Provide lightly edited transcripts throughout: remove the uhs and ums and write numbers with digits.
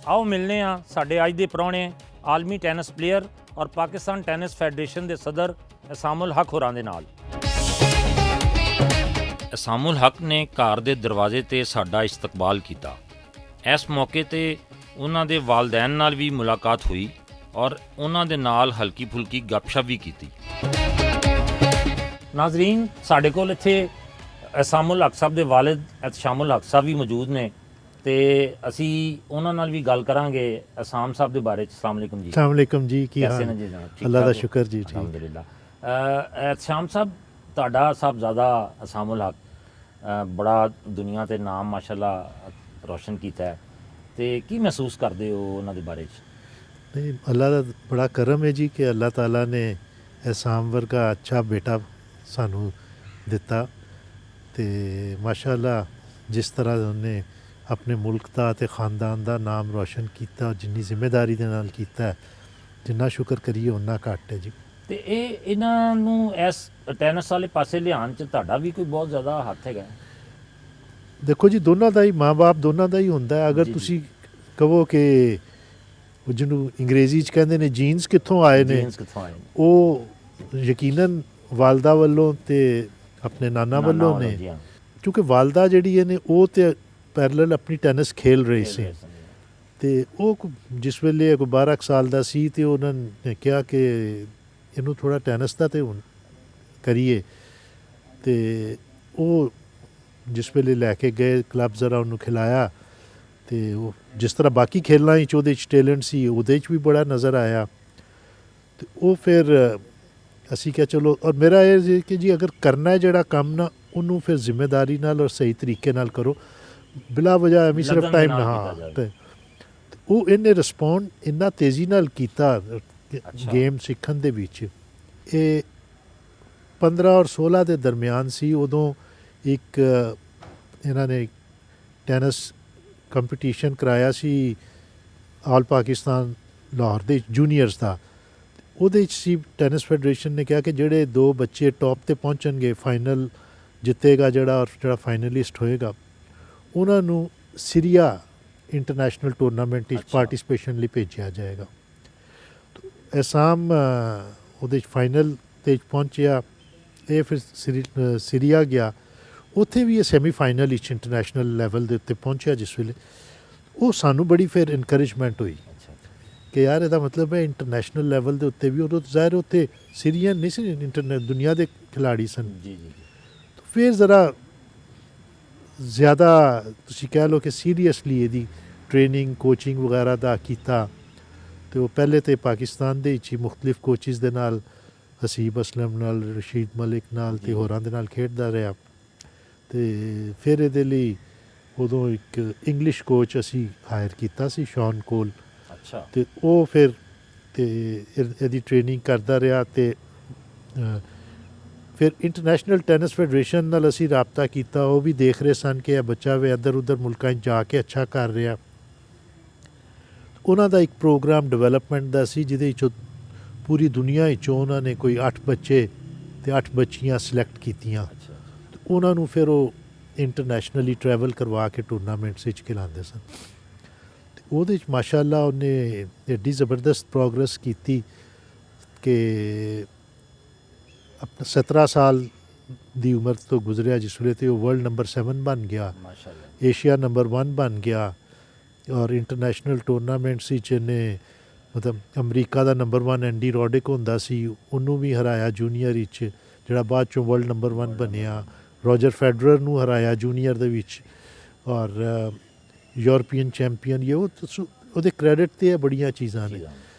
आओ मिलने साडे अज दे प्राहुणे आलमी टैनिस प्लेयर और पाकिस्तान टैनिस फैडरेशन के सदर एहसामुल हक होरां दे नाल। एहसामुल हक ने घर के दरवाजे ते साडा इस्तकबाल किया। इस मौके ते उन्हां दे वालदैन नाल भी मुलाकात हुई और उन्हां दे नाल हल्की फुल्की गपशप भी की। नाजरीन, साडे कोल इत्थे एहसामुल हक साहब दे वालिद एहसामुल हक साहब भी मौजूद ने ਤੇ ਅਸੀਂ ਉਹਨਾਂ ਨਾਲ ਵੀ ਗੱਲ ਕਰਾਂਗੇ ਅਸਾਮ ਸਾਹਿਬ ਦੇ ਬਾਰੇ ਚ। अस्सलाम वालेकुम जी। अस्सलाम वालेकुम जी, की कैसे हाल? हैं जी जनाब? ठीक अल्लाह ठाक का हो? शुक्र जी, ठीक। अल्हम्दुलिल्लाह। शाम साहब, ਤੁਹਾਡਾ ਸਾਹਿਬਜ਼ਾਦਾ ਅਸਾਮੁਲ ਹਕ ਬੜਾ ਦੁਨੀਆ ਤੇ ਨਾਮ ਮਾਸ਼ਾਅੱਲਾ ਰੋਸ਼ਨ ਕੀਤਾ ਹੈ, ਤੇ ਕੀ ਮਹਿਸੂਸ ਕਰਦੇ ਹੋ ਉਹਨਾਂ ਦੇ ਬਾਰੇ ਚ? नहीं, अल्लाह का बड़ा करम है जी कि अल्लाह ताला ने एहसाम वर्गा अच्छा बेटा सानू दिता। ते माशाअल्लाह जिस तरह उन्हें अपने मुल्क का ते खानदान का नाम रोशन किया, जिन्नी जिम्मेदारी दे नाल कीता है, जिन्ना शुक्र करिए उन्ना घट है जी। ਤੇ ਇਹਨਾਂ ਨੂੰ ਇਸ ਟੈਨਿਸ ਵਾਲੇ ਪਾਸੇ ਲਿਆਉਣ ਚ ਤੁਹਾਡਾ ਵੀ ਕੋਈ ਬਹੁਤ ਜ਼ਿਆਦਾ ਹੱਥ ਹੈਗਾ? देखो जी, दोनों का ही माँ बाप दोनों का ही होंदा है। अगर जी, तुसी कहो कि जिन्हों अंग्रेजी च कहते हैं जीन्स कित्थों आए ने, ਜੀਨਸ ਕਿੱਥੋਂ ਆਏ ਨੇ? वो यकीनन वालदा वालों ते अपने नाना वालों ने, जी हाँ, क्योंकि वालदा जिहड़ी ने वो तो पैरल अपनी टैनिस खेल रही सी। ਤੇ ਉਹ ਜਿਸ ਵੇਲੇ ਕੋਈ 12 ਸਾਲ ਦਾ ਸੀ ਤੇ ਉਹਨਾਂ ਨੇ ਕਿਹਾ ਕਿ ਇਹਨੂੰ ਥੋੜਾ ਟੈਨਿਸ ਦਾ ਤੇ ਹੁਣ ਕਰੀਏ। ਤੇ ਉਹ ਜਿਸ ਵੇਲੇ ਲੈ ਕੇ ਗਏ ਕਲੱਬ, ਜ਼ਰਾ ਉਹਨੂੰ ਖਿਲਾਇਆ, ਤੇ ਉਹ ਜਿਸ ਤਰ੍ਹਾਂ ਬਾਕੀ ਖੇਲਾਂ ਵਿੱਚ ਉਹਦੇ 'ਚ ਟੈਲੈਂਟ ਸੀ, ਉਹਦੇ 'ਚ ਵੀ ਬੜਾ ਨਜ਼ਰ ਆਇਆ। ਤੇ ਉਹ ਫਿਰ ਅਸੀਂ ਕਿਹਾ ਚਲੋ, ਔਰ ਮੇਰਾ ਇਹ ਸੀ ਕਿ ਜੀ ਅਗਰ ਕਰਨਾ ਹੈ ਜਿਹੜਾ ਕੰਮ ਨਾ, ਉਹਨੂੰ ਫਿਰ ਜ਼ਿੰਮੇਦਾਰੀ ਨਾਲ ਔਰ ਸਹੀ ਤਰੀਕੇ ਨਾਲ ਕਰੋ, ਬਿਲਾ ਵਜ੍ਹਾ ਐਵੇਂ ਸਿਰਫ ਟਾਈਮ ਨਾ। ਹਾਂ, ਤੇ ਉਹ ਇਹਨੇ ਰਿਸਪੌਂਡ ਇੰਨਾ ਤੇਜ਼ੀ ਨਾਲ ਕੀਤਾ ਗੇਮ ਸਿੱਖਣ ਦੇ ਵਿੱਚ। ਇਹ 15 ਔਰ 16 ਦੇ ਦਰਮਿਆਨ ਸੀ, ਉਦੋਂ ਇੱਕ ਇਹਨਾਂ ਨੇ ਟੈਨਿਸ ਕੰਪੀਟੀਸ਼ਨ ਕਰਾਇਆ ਸੀ ਆਲ ਪਾਕਿਸਤਾਨ ਲਾਹੌਰ ਦੇ ਜੂਨੀਅਰਸ ਦਾ। ਉਹਦੇ 'ਚ ਸੀ ਟੈਨਿਸ ਫੈਡਰੇਸ਼ਨ ਨੇ ਕਿਹਾ ਕਿ ਜਿਹੜੇ 2 ਬੱਚੇ ਟੌਪ ਤੇ ਪਹੁੰਚਣਗੇ, ਫਾਈਨਲ ਜਿੱਤੇਗਾ ਜਿਹੜਾ, ਔਰ ਜਿਹੜਾ ਫਾਈਨਲਿਸਟ ਹੋਏਗਾ, ਉਹਨਾਂ ਨੂੰ ਸੀਰੀਆ ਇੰਟਰਨੈਸ਼ਨਲ ਟੂਰਨਾਮੈਂਟ ਵਿੱਚ ਪਾਰਟੀਸਪੇਸ਼ਨ ਲਈ ਭੇਜਿਆ ਜਾਏਗਾ। ਅਸਾਮ ਉਹਦੇ 'ਚ ਫਾਈਨਲ 'ਤੇ ਪਹੁੰਚਿਆ। ਇਹ ਫਿਰ ਸੀਰੀਆ ਗਿਆ, ਉੱਥੇ ਵੀ ਇਹ ਸੈਮੀਫਾਈਨਲ ਵਿੱਚ ਇੰਟਰਨੈਸ਼ਨਲ ਲੈਵਲ ਦੇ ਉੱਤੇ ਪਹੁੰਚਿਆ। ਜਿਸ ਵੇਲੇ ਉਹ ਸਾਨੂੰ ਬੜੀ ਫਿਰ ਇਨਕਰੇਜਮੈਂਟ ਹੋਈ ਕਿ ਯਾਰ ਇਹਦਾ ਮਤਲਬ ਹੈ ਇੰਟਰਨੈਸ਼ਨਲ ਲੈਵਲ ਦੇ ਉੱਤੇ ਵੀ, ਉਦੋਂ ਜ਼ਾਹਿਰ ਉੱਥੇ ਸੀਰੀਅਨ ਨਹੀਂ ਸੀ, ਇੰਟਰਨੈਟ ਦੁਨੀਆ ਦੇ ਖਿਲਾੜੀ ਸਨ। ਜੀ ਜੀ। ਫਿਰ ਜ਼ਰਾ ਜ਼ਿਆਦਾ ਤੁਸੀਂ ਕਹਿ ਲਓ ਕਿ ਸੀਰੀਅਸਲੀ ਇਹਦੀ ਟ੍ਰੇਨਿੰਗ ਕੋਚਿੰਗ ਵਗੈਰਾ ਦਾ ਕੀਤਾ। ਤੇ ਉਹ ਪਹਿਲੇ ਤੇ ਪਾਕਿਸਤਾਨ ਦੇ ਵਿੱਚ ਹੀ ਮੁਖਤਲਿਫ ਕੋਚਿਸ ਦੇ ਨਾਲ, ਹਸੀਬ ਅਸਲਮ ਨਾਲ, ਰਸ਼ੀਦ ਮਲਿਕ ਨਾਲ ਤੇ ਹੋਰਾਂ ਦੇ ਨਾਲ ਖੇਡਦਾ ਰਿਹਾ। ਤੇ ਫਿਰ ਇਹਦੇ ਲਈ ਉਦੋਂ ਇੱਕ ਇੰਗਲਿਸ਼ ਕੋਚ ਅਸੀਂ ਹਾਇਰ ਕੀਤਾ ਸੀ, ਸ਼ੌਨ ਕੋਲ। ਅੱਛਾ। ਤੇ ਉਹ ਫਿਰ ਤੇ ਇਹਦੀ ਟ੍ਰੇਨਿੰਗ ਕਰਦਾ ਰਿਹਾ। ਤੇ ਫਿਰ ਇੰਟਰਨੈਸ਼ਨਲ ਟੈਨਿਸ ਫੈਡਰੇਸ਼ਨ ਨਾਲ ਅਸੀਂ ਰਾਬਤਾ ਕੀਤਾ। ਉਹ ਵੀ ਦੇਖ ਰਹੇ ਸਨ ਕਿ ਇਹ ਬੱਚਾ ਵੀ ਇੱਧਰ ਉੱਧਰ ਮੁਲਕਾਂ 'ਚ ਜਾ ਕੇ ਅੱਛਾ ਕਰ ਰਿਹਾ। ਉਹਨਾਂ ਦਾ ਇੱਕ ਪ੍ਰੋਗਰਾਮ ਡਿਵੈਲਪਮੈਂਟ ਦਾ ਸੀ, ਜਿਹਦੇ ਵਿੱਚੋਂ ਪੂਰੀ ਦੁਨੀਆ ਵਿੱਚੋਂ ਉਹਨਾਂ ਨੇ ਕੋਈ 8 ਬੱਚੇ ਤੇ 8 ਬੱਚੀਆਂ ਸਿਲੈਕਟ ਕੀਤੀਆਂ। ਉਹਨਾਂ ਨੂੰ ਫਿਰ ਉਹ ਇੰਟਰਨੈਸ਼ਨਲੀ ਟਰੈਵਲ ਕਰਵਾ ਕੇ ਟੂਰਨਾਮੈਂਟਸ ਵਿੱਚ ਖਿਲਾਉਂਦੇ ਸਨ। ਤੇ ਉਹਦੇ 'ਚ ਮਾਸ਼ਾਅੱਲਾ ਉਹਨੇ ਐਡੀ ਜ਼ਬਰਦਸਤ ਪ੍ਰੋਗਰੈਸ ਕੀਤੀ ਕਿ अपना 17 साल ਦੀ ਉਮਰ ਤੋਂ ਗੁਜ਼ਰਿਆ ਜਿਸ ਵੇਲੇ, ਤੇ ਉਹ ਵਰਲਡ ਨੰਬਰ 7 ਬਣ ਗਿਆ, ਮਾਸ਼ਾਅੱਲਾ, ਏਸ਼ੀਆ ਨੰਬਰ 1 ਬਣ ਗਿਆ। ਔਰ ਇੰਟਰਨੈਸ਼ਨਲ ਟੂਰਨਾਮੈਂਟਸ ਵਿੱਚ ਇਹਨੇ ਮਤਲਬ ਅਮਰੀਕਾ ਦਾ ਨੰਬਰ 1 ਐਂਡੀ ਰੋਡਿਕ ਹੁੰਦਾ ਸੀ, ਉਹਨੂੰ ਵੀ ਹਰਾਇਆ ਜੂਨੀਅਰ ਵਿੱਚ, ਜਿਹੜਾ ਬਾਅਦ ਚੋਂ ਵਰਲਡ ਨੰਬਰ 1 ਬਣਿਆ। ਰੋਜਰ ਫੈਡਰਰ ਨੂੰ ਹਰਾਇਆ ਜੂਨੀਅਰ ਦੇ ਵਿੱਚ, ਔਰ ਯੂਰਪੀਅਨ ਚੈਂਪੀਅਨ। ਇਹ ਉਹਦੇ ਕ੍ਰੈਡਿਟ 'ਤੇ ਇਹ ਬੜੀਆਂ ਚੀਜ਼ਾਂ ਨੇ।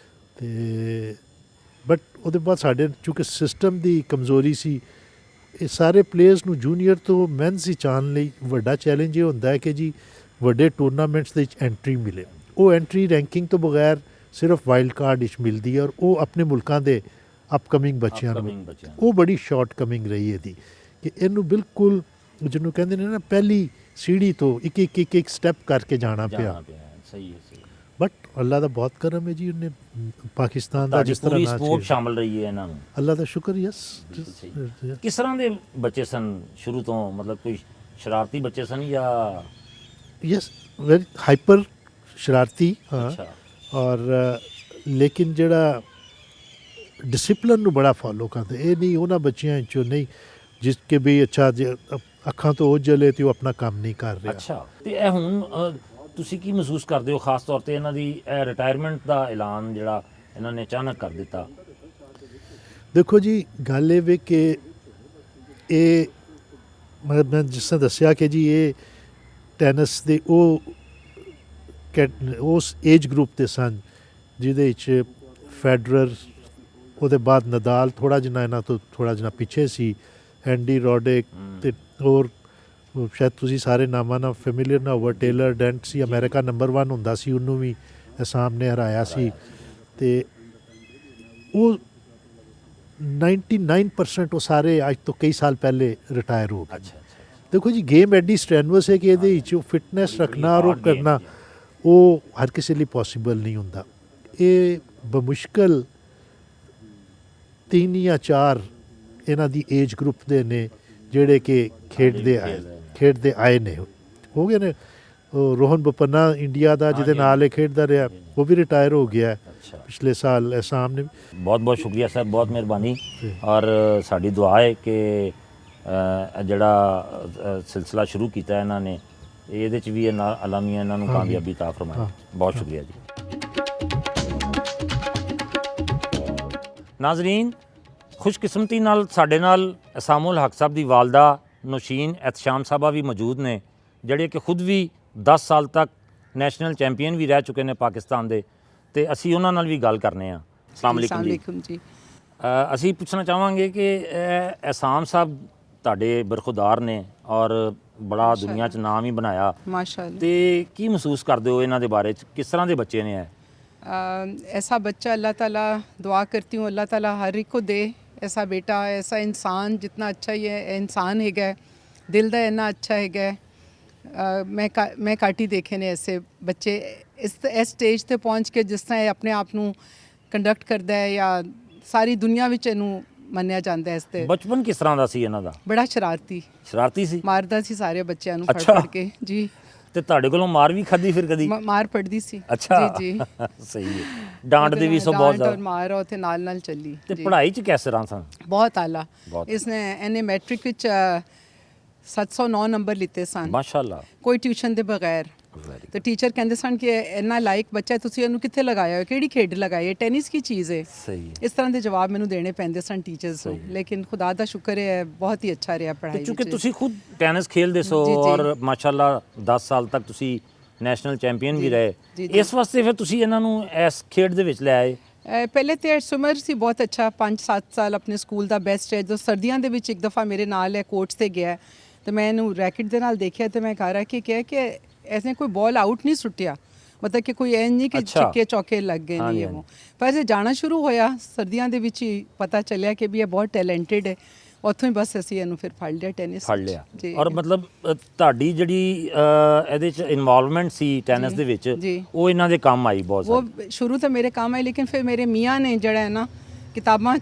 ਤੇ ਬਟ ਉਹਦੇ ਬਾਅਦ ਸਾਡੇ ਚੂँਕਿ ਸਿਸਟਮ ਦੀ ਕਮਜ਼ੋਰੀ ਸੀ, ਇਹ ਸਾਰੇ ਪਲੇਅਰਸ ਨੂੰ ਜੂਨੀਅਰ ਤੋਂ ਮੈਨਸ ਵਿੱਚ ਆਉਣ ਲਈ ਵੱਡਾ ਚੈਲੰਜ ਇਹ ਹੁੰਦਾ ਹੈ ਕਿ ਜੀ ਵੱਡੇ ਟੂਰਨਾਮੈਂਟਸ ਦੇ ਵਿੱਚ ਐਂਟਰੀ ਮਿਲੇ। ਉਹ ਐਂਟਰੀ ਰੈਂਕਿੰਗ ਤੋਂ ਬਗੈਰ ਸਿਰਫ ਵਾਈਲਡ ਕਾਰਡ ਵਿੱਚ ਮਿਲਦੀ ਹੈ, ਔਰ ਉਹ ਆਪਣੇ ਮੁਲਕਾਂ ਦੇ ਅਪਕਮਿੰਗ ਬੱਚਿਆਂ ਨੂੰ, ਉਹ ਬੜੀ ਸ਼ਾਰਟ ਕਮਿੰਗ ਰਹੀ ਇਹਦੀ ਕਿ ਇਹਨੂੰ ਬਿਲਕੁਲ ਜਿਹਨੂੰ ਕਹਿੰਦੇ ਨੇ ਨਾ ਪਹਿਲੀ ਸੀढ़ी ਤੋਂ ਇੱਕ ਸਟੈਪ ਕਰਕੇ ਜਾਣਾ ਪਿਆ। ਸਹੀ ਹੈ। ਬਟ ਅੱਲਾ ਦਾ ਬਹੁਤ ਕਰਮ ਹੈ ਜੀ, ਉਹਨੇ ਪਾਕਿਸਤਾਨ ਦਾ ਜਿਸ ਤਰ੍ਹਾਂ ਸਪੋਰਟ ਸ਼ਾਮਲ ਰਹੀ ਹੈ ਇਹਨਾਂ ਨੂੰ, ਅੱਲਾ ਦਾ ਸ਼ੁਕਰ। ਯਸ। ਕਿਸ ਤਰ੍ਹਾਂ ਦੇ ਬੱਚੇ ਸਨ ਸ਼ੁਰੂ ਤੋਂ? ਮਤਲਬ ਕੋਈ ਸ਼ਰਾਰਤੀ ਬੱਚੇ ਸਨ ਜਾਂ? ਯਸ, ਵੈਰੀ ਹਾਈਪਰ ਸ਼ਰਾਰਤੀ ਹਾਂ ਅੱਛਾ ਔਰ ਲੇਕਿਨ ਜਿਹੜਾ ਡਿਸਪਲਿਨ ਨੂੰ ਬੜਾ ਫੋਲੋ ਕਰਦੇ, ਇਹ ਨਹੀਂ ਉਹਨਾਂ ਬੱਚਿਆਂ 'ਚੋਂ ਨਹੀਂ ਜਿਸ ਕੇ ਵੀ ਅੱਛਾ ਜੇ ਅੱਖਾਂ ਤੋਂ ਓਝਲ ਹੈ ਤੇ ਉਹ ਆਪਣਾ ਕੰਮ ਨਹੀਂ ਕਰ ਰਿਹਾ। ਅੱਛਾ, ਤੇ ਇਹ ਹੁਣ ਤੁਸੀਂ ਕੀ ਮਹਿਸੂਸ ਕਰਦੇ ਹੋ ਖਾਸ ਤੌਰ ਤੇ ਇਹਨਾਂ ਦੀ ਰਿਟਾਇਰਮੈਂਟ ਦਾ ਐਲਾਨ ਜਿਹੜਾ ਇਹਨਾਂ ਨੇ ਅਚਾਨਕ ਕਰ ਦਿੱਤਾ? ਦੇਖੋ ਜੀ ਗੱਲ ਇਹ ਵੇ ਕਿ ਇਹ ਮੈਂ ਜਿਸ ਤਰ੍ਹਾਂ ਦੱਸਿਆ ਕਿ ਜੀ ਇਹ ਟੈਨਿਸ ਦੇ ਉਸ ਏਜ ਗਰੁੱਪ ਦੇ ਸਨ ਜਿਹਦੇ ਵਿੱਚ ਫੈਡਰਰ, ਉਹਦੇ ਬਾਅਦ ਨਦਾਲ ਥੋੜ੍ਹਾ ਜਿਹਾ ਇਹਨਾਂ ਤੋਂ ਥੋੜ੍ਹਾ ਜਿਹਾ ਪਿੱਛੇ ਸੀ, ਐਂਡੀ ਰੋਡਿਕ ਤੇ ਹੋਰ ਸ਼ਾਇਦ ਤੁਸੀਂ ਸਾਰੇ ਨਾਮਾਂ ਨਾਲ ਫੈਮਿਲੀਅਰ ਨਾ ਹੋਵੋ, ਟੇਲਰ ਡੈਂਟ ਸੀ ਅਮਰੀਕਾ ਨੰਬਰ 1 ਹੁੰਦਾ ਸੀ, ਉਹਨੂੰ ਵੀ ਅਸਾਮ ਨੇ ਹਰਾਇਆ ਸੀ। ਤੇ ਉਹ 99% ਉਹ ਸਾਰੇ ਅੱਜ ਤੋਂ ਕਈ ਸਾਲ ਪਹਿਲੇ ਰਿਟਾਇਰ ਹੋ ਗਏ। ਅੱਛਾ ਦੇਖੋ ਜੀ ਗੇਮ ਐਡੀ ਸਟ੍ਰੈਨਵਸ ਹੈ ਕਿ ਇਹਦੇ ਵਿੱਚ ਉਹ ਫਿਟਨੈਸ ਰੱਖਣਾ ਔਰ ਉਹ ਕਰਨਾ ਉਹ ਹਰ ਕਿਸੇ ਲਈ ਪੋਸੀਬਲ ਨਹੀਂ ਹੁੰਦਾ। ਇਹ ਬਮੁਸ਼ਕਲ 3 ਜਾਂ 4 ਇਹਨਾਂ ਦੀ ਏਜ ਗਰੁੱਪ ਦੇ ਨੇ ਜਿਹੜੇ ਕਿ ਖੇਡਦੇ ਆਏ ਨੇ, ਹੋ ਗਏ ਨੇ। ਉਹ ਰੋਹਨ ਬੋਪੰਨਾ ਇੰਡੀਆ ਦਾ ਜਿਹਦੇ ਨਾਲ ਇਹ ਖੇਡਦਾ ਰਿਹਾ, ਉਹ ਵੀ ਰਿਟਾਇਰ ਹੋ ਗਿਆ ਪਿਛਲੇ ਸਾਲ। ਅਸਾਮ ਨੇ ਬਹੁਤ ਬਹੁਤ ਸ਼ੁਕਰੀਆ ਸਰ, ਬਹੁਤ ਮਿਹਰਬਾਨੀ। ਔਰ ਸਾਡੀ ਦੁਆ ਹੈ ਕਿ ਜਿਹੜਾ ਸਿਲਸਿਲਾ ਸ਼ੁਰੂ ਕੀਤਾ ਇਹਨਾਂ ਨੇ ਇਹਦੇ 'ਚ ਵੀ ਇਹਨਾਂ ਅਲਾਮੀਆਂ ਇਹਨਾਂ ਨੂੰ ਕਾਮਯਾਬੀ ਤਾ ਫਰਮਾਏ। ਬਹੁਤ ਸ਼ੁਕਰੀਆ ਜੀ। ਨਾਜ਼ਰੀਨ, ਖੁਸ਼ਕਿਸਮਤੀ ਨਾਲ ਸਾਡੇ ਨਾਲ ਅਸਾਮੁਲ ਹਕ ਸਾਹਿਬ ਦੀ ਵਾਲਦਾ ਨੌਸ਼ੀਨ ਐਹਤਸ਼ਾਮ ਸਾਹਿਬਾ ਵੀ ਮੌਜੂਦ ਨੇ, ਜਿਹੜੇ ਕਿ ਖੁਦ ਵੀ 10 ਸਾਲ ਤੱਕ ਨੈਸ਼ਨਲ ਚੈਂਪੀਅਨ ਵੀ ਰਹਿ ਚੁੱਕੇ ਨੇ ਪਾਕਿਸਤਾਨ ਦੇ, ਤੇ ਅਸੀਂ ਉਹਨਾਂ ਨਾਲ ਵੀ ਗੱਲ ਕਰਨੇ ਆ। ਅਸਲਾਮ ਅਲੈਕੁਮ ਜੀ। ਅਸੀਂ ਪੁੱਛਣਾ ਚਾਹਾਂਗੇ ਕਿ ਅਹਿਸਾਮ ਸਾਹਿਬ ਤੁਹਾਡੇ ਬਰਖੁਦਾਰ ਨੇ ਔਰ ਬੜਾ ਦੁਨੀਆ 'ਚ ਨਾਮ ਹੀ ਬਣਾਇਆ ਮਾਸ਼ਾਅੱਲਾ, ਤੇ ਕੀ ਮਹਿਸੂਸ ਕਰਦੇ ਹੋ ਇਹਨਾਂ ਦੇ ਬਾਰੇ 'ਚ? ਕਿਸ ਤਰ੍ਹਾਂ ਦੇ ਬੱਚੇ ਨੇ ਇਹ? ऐसा बच्चा अल्लाह ताला दुआ करती हूँ अल्लाह ताला हर एक को दे, ऐसा बेटा, ऐसा इंसान जितना अच्छा ये इंसान हैगा, दिल दा इन्ना अच्छा हैगा। मैं घੱਟ ਹੀ ਦੇਖੇ ਨੇ ਐਸੇ ਬੱਚੇ ਇਸ ਸਟੇਜ ਤੇ ਪਹੁੰਚ ਕੇ ਜਿਸ ਤਰ੍ਹਾਂ ਇਹ ਆਪਣੇ ਆਪ ਨੂੰ ਕੰਡਕਟ ਕਰਦਾ ਹੈ ਜਾਂ ਸਾਰੀ ਦੁਨੀਆ ਵਿੱਚ ਇਹਨੂੰ ਮੰਨਿਆ ਜਾਂਦਾ ਹੈ। ਇਸ ਤੇ ਬਚਪਨ ਕਿਸ ਤਰ੍ਹਾਂ ਦਾ ਸੀ ਇਹਨਾਂ ਦਾ? ਬੜਾ ਸ਼ਰਾਰਤੀ ਸੀ, ਮਾਰਦਾ ਸੀ ਸਾਰੇ ਬੱਚਿਆਂ ਨੂੰ ਫੜ ਕੇ ਜੀ। ਤੇ ਤੁਹਾਡੇ ਕੋਲੋਂ ਮਾਰ ਵੀ ਖਾਦੀ ਫਿਰ ਕਦੀ? ਮਾਰ ਪੜਦੀ ਸੀ। ਅੱਛਾ ਜੀ ਸਹੀ ਹੈ। ਡਾਂਟ ਦੇ ਵੀ ਸੋ ਬਹੁਤ ਜ਼ਿਆਦਾ। ਡਾਂਟ ਔਰ ਮਾਰ ਉਹ ਤੇ ਨਾਲ ਚੱਲੀ। ਤੇ ਪੜ੍ਹਾਈ 'ਚ ਕਿਸ ਤਰ੍ਹਾਂ ਸਨ? ਬਹੁਤ ਆਲਾ। ਇਹਨੇ ਮੈਟ੍ਰਿਕ ਵਿੱਚ 709 ਨੰਬਰ ਲਿੱਤੇ ਸਨ ਮਾਸ਼ਾਅੱਲਾ, ਕੋਈ ਟਿਊਸ਼ਨ ਦੇ ਬਗੈਰ। ਤੇ ਟੀਚਰ ਕਹਿੰਦੇ ਸਨ ਕਿ ਇੰਨਾ ਲਾਇਕ ਬੱਚਾ, ਤੁਸੀਂ ਇਹਨੂੰ ਕਿੱਥੇ ਲਗਾਇਆ ਹੋਇਆ, ਕਿਹੜੀ ਖੇਡ ਲਗਾਈ ਹੈ, ਟੈਨਿਸ ਕੀ ਚੀਜ਼ ਹੈ? ਸਹੀ। ਇਸ ਤਰ੍ਹਾਂ ਦੇ ਜਵਾਬ ਮੈਨੂੰ ਦੇਣੇ ਪੈਂਦੇ ਸਨ ਟੀਚਰਸ ਨੂੰ, ਲੇਕਿਨ ਖੁਦਾ ਦਾ ਸ਼ੁਕਰ ਹੈ ਬਹੁਤ ਹੀ ਅੱਛਾ ਰਿਹਾ ਪੜ੍ਹਾਈ ਵਿੱਚ। ਕਿਉਂਕਿ ਤੁਸੀਂ ਖੁਦ ਟੈਨਿਸ ਖੇਲਦੇ ਸੋ ਔਰ ਮਾਸ਼ਾਅੱਲਾ 10 ਸਾਲ ਤੱਕ ਤੁਸੀਂ ਨੈਸ਼ਨਲ ਚੈਂਪੀਅਨ ਵੀ ਰਹੇ, ਇਸ ਵਾਸਤੇ ਫਿਰ ਤੁਸੀਂ ਇਹਨਾਂ ਨੂੰ ਇਸ ਖੇਡ ਦੇ ਵਿੱਚ ਲੈ ਆਏ? ਪਹਿਲੇ ਤੇ ਸਵਿਮਰ ਸੀ ਬਹੁਤ ਅੱਛਾ, 5-7 ਸਾਲ ਆਪਣੇ ਸਕੂਲ ਦਾ ਬੈਸਟ ਹੈ। ਜੋ ਸਰਦੀਆਂ ਦੇ ਵਿੱਚ ਇੱਕ ਦਫਾ ਮੇਰੇ ਨਾਲ ਹੈ ਕੋਰਟਸ ਤੇ ਗਿਆ, ਤੇ ਮੈਂ ਇਹਨੂੰ ਰੈਕਟ ਦੇ ਨਾਲ ਦੇਖਿਆ ਤੇ ਮੈਂ ਘਰ ਆ ਕੇ ਕਿਹਾ ਕਿ ਐਸੇ ਕੋਈ ਬਾਲ ਆਊਟ ਨਹੀਂ ਸੁੱਟਿਆ, ਮਤਲਬ ਕਿ ਕੋਈ ਐਂ ਨਹੀਂ ਕਿ ਛੱਕੇ ਚੌਕੇ ਲੱਗ ਗਏ ਨਹੀਂ ਉਹ। ਪਰ ਜੇ ਜਾਣਾ ਸ਼ੁਰੂ ਹੋਇਆ ਸਰਦੀਆਂ ਦੇ ਵਿੱਚ ਹੀ ਪਤਾ ਚੱਲਿਆ ਕਿ ਵੀ ਇਹ ਬਹੁਤ ਟੈਲੈਂਟਡ ਹੈ। ਉੱਥੋਂ ਹੀ ਬਸ ਅਸੀਂ ਇਹਨੂੰ ਫਿਰ ਫੜ ਲਿਆ, ਟੈਨਿਸ ਫੜ ਲਿਆ। ਔਰ ਮਤਲਬ ਤੁਹਾਡੀ ਜਿਹੜੀ ਇਹਦੇ 'ਚ ਇਨਵੋਲਵਮੈਂਟ ਸੀ ਟੈਨਿਸ ਦੇ ਵਿੱਚ, ਉਹ ਇਹਨਾਂ ਦੇ ਕੰਮ ਆਈ ਬਹੁਤ? ਉਹ ਸ਼ੁਰੂ ਤੋਂ ਮੇਰੇ ਕੰਮ ਆਈ, ਲੇਕਿਨ ਫਿਰ ਮੇਰੇ ਮੀਆਂ ਨੇ ਜਿਹੜਾ ਹੈ ਨਾ ਕਿਤਾਬਾਂ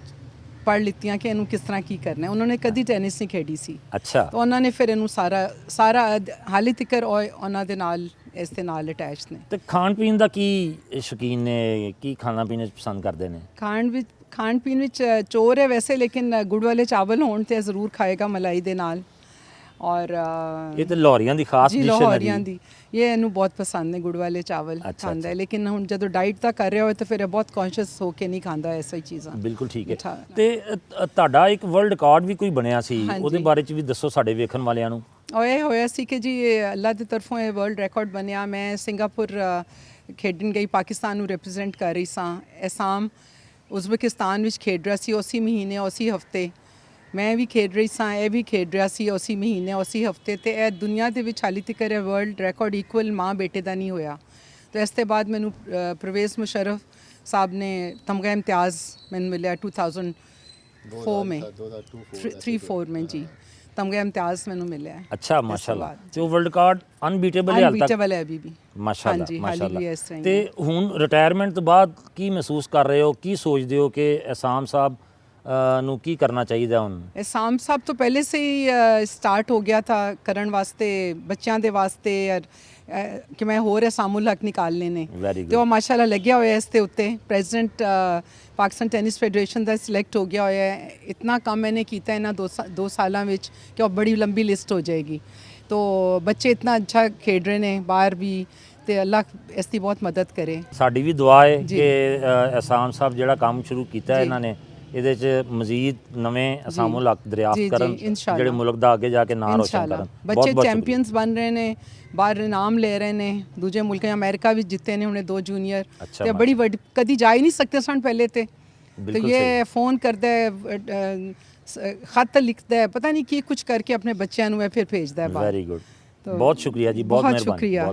ਪੜ੍ਹ ਲਿੱਤੀਆਂ ਕਿ ਇਹਨੂੰ ਕਿਸ ਤਰ੍ਹਾਂ ਕੀ ਕਰਨਾ ਹੈ। ਉਹਨਾਂ ਨੇ ਕਦੀ ਟੈਨਿਸ ਨਹੀਂ ਖੇਡੀ ਸੀ। ਅੱਛਾ। ਤਾਂ ਉਹਨਾਂ ਨੇ ਫਿਰ ਇਹਨੂੰ ਸਾਰਾ ਹਾਲੇ ਤੱਕ ਉਹਨਾਂ ਦੇ ਨਾਲ ਇਸ ਦੇ ਨਾਲ ਅਟੈਚ ਨੇ। ਤੇ ਖਾਣ ਪੀਣ ਦਾ ਕੀ ਸ਼ੌਕੀਨ ਨੇ, ਕੀ ਖਾਣਾ ਪੀਣਾ ਪਸੰਦ ਕਰਦੇ ਨੇ? ਖਾਣ ਪੀਣ ਵਿੱਚ ਚੋਰ ਹੈ ਵੈਸੇ, ਲੇਕਿਨ ਗੁੜ ਵਾਲੇ ਚਾਵਲ ਹੋਣ ਤੇ ਜ਼ਰੂਰ ਖਾਏਗਾ ਮਲਾਈ ਦੇ ਨਾਲ। ਔਰ ਇਹ ਤੇ ਲਾਹੌਰੀਆਂ ਦੀ ਖਾਸ ਡਿਸ਼ ਹੈ। ਲਾਹੌਰੀਆਂ ਦੀ ਇਹ ਇਹਨੂੰ ਬਹੁਤ ਪਸੰਦ ਨੇ, ਗੁੜ ਵਾਲੇ ਚਾਵਲ ਖਾਂਦਾ ਹੈ। ਲੇਕਿਨ ਹੁਣ ਜਦੋਂ ਡਾਈਟ ਦਾ ਕਰ ਰਿਹਾ ਹੋਵੇ ਤਾਂ ਫਿਰ ਇਹ ਬਹੁਤ ਕੌਨਸ਼ੀਅਸ ਹੋ ਕੇ ਨਹੀਂ ਖਾਂਦਾ ਐਸੀ ਚੀਜ਼ਾਂ। ਬਿਲਕੁਲ ਠੀਕ ਹੈ। ਤੇ ਤੁਹਾਡਾ ਇੱਕ ਵਰਲਡ ਰਿਕਾਰਡ ਵੀ ਕੋਈ ਬਣਿਆ ਸੀ, ਉਹਦੇ ਬਾਰੇ 'ਚ ਵੀ ਦੱਸੋ ਸਾਡੇ ਵੇਖਣ ਵਾਲਿਆਂ ਨੂੰ। ਇਹ ਹੋਇਆ ਸੀ ਕਿ ਜੀ ਅੱਲਾ ਦੀ ਤਰਫੋਂ ਇਹ ਵਰਲਡ ਰਿਕਾਰਡ ਬਣਿਆ। ਮੈਂ ਸਿੰਗਾਪੁਰ ਖੇਡਣ ਗਈ, ਪਾਕਿਸਤਾਨ ਨੂੰ ਰਿਪਰੈਜ਼ੈਂਟ ਕਰ ਰਹੀ ਸਾਂ। ਅਸਾਮ ਉਜ਼ਬੇਕਿਸਤਾਨ ਵਿੱਚ ਖੇਡ ਰਿਹਾ ਸੀ ਉਸੇ ਮਹੀਨੇ, ਉਸੇ ਹਫਤੇ ਮੈਂ ਵੀ ਖੇਡ ਰਹੀ ਸਾਂ, ਇਹ ਵੀ ਖੇਡ ਰਿਹਾ ਸੀ ਉਸੇ ਮਹੀਨੇ, ਉਸੇ ਹਫਤੇ। ਤੇ ਇਹ ਦੁਨੀਆ ਦੇ ਵਿੱਚ ਹਾਲੇ ਤੱਕ ਇਹ ਵਰਲਡ ਰਿਕਾਰਡ ਇਕੁਅਲ ਮਾਂ ਬੇਟੇ ਦਾ ਨਹੀਂ ਹੋਇਆ। ਤੇ ਇਸ ਤੋਂ ਬਾਅਦ ਮੈਨੂੰ ਪ੍ਰਵੇਜ਼ ਮੁਸ਼ਰਫ ਸਾਹਿਬ ਨੇ ਤਮਗਾ ਇਮਤਿਆਜ਼ ਮੈਨੂੰ ਮਿਲਿਆ 2004 में 3-4 में जी तमगा इम्तियाज़ मैंने मिला है। अच्छा माशाल्लाह। ਤੇ ਉਹ ਵਰਲਡ ਰਿਕਾਰਡ ਅਨਬੀਟੇਬਲ ਹੈ ਹਾਲ ਤੱਕ? ਅਨਬੀਟੇਬਲ ਹੈ ਅਭੀ ਵੀ ਮਾਸ਼ਾਅੱਲਾ ਮਾਸ਼ਾਅੱਲਾ। ਤੇ ਹੁਣ ਰਿਟਾਇਰਮੈਂਟ ਤੋਂ ਬਾਅਦ ਕੀ ਮਹਿਸੂਸ ਕਰ ਰਹੇ ਹੋ, ਕੀ ਸੋਚਦੇ ਹੋ ਕਿ ਅਹਿਸਾਮ ਸਾਹਿਬ ਨੂੰ ਕੀ ਕਰਨਾ ਚਾਹੀਦਾ ਹੁਣ? एहसाम साहब तो पहले से ही स्टार्ट हो गया था ਕਰਨ ਵਾਸਤੇ ਬੱਚਿਆਂ ਦੇ ਵਾਸਤੇ ਕਿ ਮੈਂ ਹੋਰ ਐਸਾਮੁਲ ਹੱਕ ਨਿਕਾਲਨੇ ਨੇ Very ਤੇ ਉਹ good. ਮਾਸ਼ਾਅੱਲਾ ਲੱਗਿਆ ਹੋਇਆ ਇਸ ਦੇ ਉੱਤੇ ਪ੍ਰੈਜ਼ੀਡੈਂਟ ਪਾਕਿਸਤਾਨ ਟੈਨਿਸ ਫੈਡਰੇਸ਼ਨ ਦਾ ਸਿਲੈਕਟ ਹੋ ਗਿਆ ਹੋਇਆ ਹੈ ਇਤਨਾ ਕੰਮ ਇਹਨੇ ਕੀਤਾ ਇਹਨਾਂ 2 ਸਾਲਾਂ ਵਿੱਚ ਕਿ ਉਹ ਬੜੀ ਲੰਬੀ ਲਿਸਟ ਹੋ ਜਾਏਗੀ तो बच्चे इतना अच्छा खेल रहे ने बाहर भी ਤੇ ਅੱਲਾਹ ਇਸ ਦੀ ਬਹੁਤ ਮਦਦ ਕਰੇ। ਸਾਡੀ ਵੀ ਦੁਆ ਹੈ ਜੀ। ਕਿ ਅਹਿਸਾਨ ਸਾਹਿਬ ਜਿਹੜਾ ਕੰਮ ਸ਼ੁਰੂ ਕੀਤਾ ਜੀ। ਇਹਨਾਂ ਨੇ ਇਹਦੇ 'ਚ ਮਜ਼ੀਦ ਨਵੇਂ ਅਸਾਮੁਲ ਹੱਕ ਜੀ, ਦਰਿਆਫਤ ਜੀ, ਕਰਨ ਇਨਸ਼ਾਅੱਲਾ। ਜਿਹੜੇ ਮੁਲਕ ਦਾ ਅੱਗੇ ਜਾ ਕੇ ਨਾਂ ਰੋਸ਼ਨ ਇਨਸ਼ਾਅੱਲਾ ਕਰਨ। ਬੱਚੇ ਚੈਂਪੀਅਨਸ ਬਣ ਰਹੇ ਨੇ ਬਾਹਰ ਇਨਾਮ ਲੈ ਰਹੇ ਨੇ ਦੂਜੇ ਮੁਲਕਾਂ ਅਮਰੀਕਾ ਵਿੱਚ ਜਿੱਤੇ ਨੇ ਹੁਣੇ 2 ਜੂਨੀਅਰ ਅੱਛਾ, ਤੇ ਬੜੀ ਵੱਡੀ ਕਦੀ ਜਾ ਹੀ ਨਹੀਂ ਸਕਦੇ ਸਨ ਪਹਿਲੇ ਤੇ ਬਿਲਕੁਲ ਇਹ ਫੋਨ ਕਰਦਾ ਹੈ ਖਤ ਲਿਖਦਾ ਹੈ ਪਤਾ ਨਹੀਂ ਕੀ ਕੁਝ ਕਰਕੇ ਆਪਣੇ ਬੱਚਿਆਂ ਨੂੰ ਇਹ ਫਿਰ ਭੇਜਦਾ ਹੈ ਬਾਹਰ। Very good. तो ਬਹੁਤ ਸ਼ੁਕਰੀਆ ਜੀ, ਬਹੁਤ बहुत ਮਿਹਰਬਾਨੀ। शुक्रिया। ਬਹੁਤ